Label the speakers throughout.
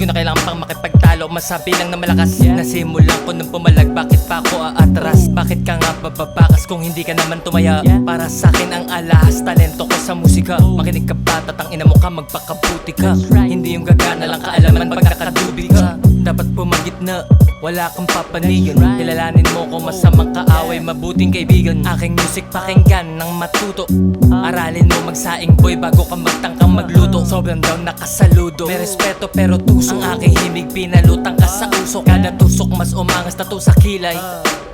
Speaker 1: ko na kailangan pang makipagtalo. Masabi lang na malakas, nasimulan ko nung pumalag. Bakit pa ako aatras? Bakit ka nga bababakas kung hindi ka naman tumaya? Para sa'kin ang alahas, talento ko sa musika. Makinig ka ba, tatang ina mo ka, magpakaputi ka. Hindi yung gagana lang kaalaman pag nakadubi ka. Dapat pumagitna, wala kang papanigan. Kilalanin mo ko, masamang kaaway, mabuting kaibigan. Aking music pakinggan nang matuto. Aralin mo magsaing boy bago ka magtangkang magluto. Sobrang daw nakasaludo, may respeto pero tuso. Ang aking himig pinalutang ka sa usok. Kada tusok mas umangas na to sa kilay.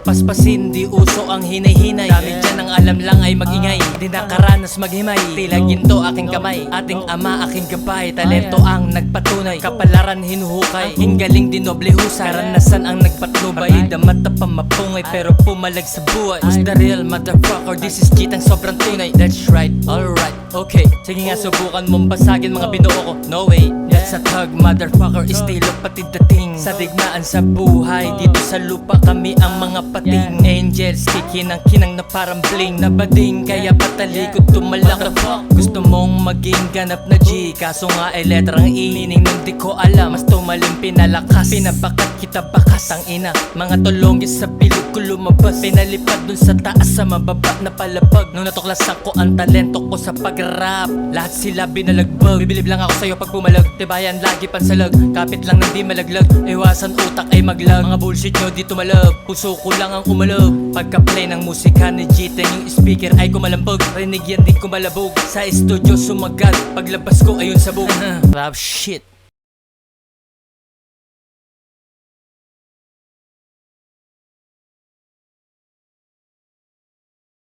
Speaker 1: Paspasin di uso ang hinay-hinay. Dami dyan ang alam lang ay magingay. Di nakaranas maghimay. Tila ginto aking kamay, ating ama aking gabay. Talento ang nagpatunay, kapalaran hinuhukay. Hinggaling dinoble husay, karanasan ang nagpatnubay. Damata pa mapungay pero pumalag sa buhay. Who's the real motherfucker? This is cheat ang sobrang tunay. That's right, alright, okay. Sige nga subukan mong basagin mga binuo ko. No way, that's a thug motherfucker. Estilo pati dating sa digmaan sa buhay. Dito sa lupa kami ang mga pating angels, kikinang-kinang na parang bling na bading. Kaya patalikod tumalak na fuck. Gusto mong maging ganap na G, kaso nga ay letrang E. Meaning nung di ko alam, mas tumalim pinalakas. Pinabakat kita bakas, ang ina. Mga tulongis sa bilog ko lumabas. Pinalipad dun sa taas sa mababa na palapag. Nung natuklasan ko ang talento ko sa pag-rap, lahat sila binalagbag. Bibilib lang ako sa'yo pag pumalag. Tibayan lagi pansalag, kapit lang nang di malaglag. Iwasan utak ay maglag. Mga bullshit nyo di tumalab, puso ko lang ang umalab. Pagka-play ng musika ni G-Ten, yung speaker ay kumalambog. Rinig yan di kumalabog, sa studio sumagat. Paglabas ko ayun sabog. Rap shit.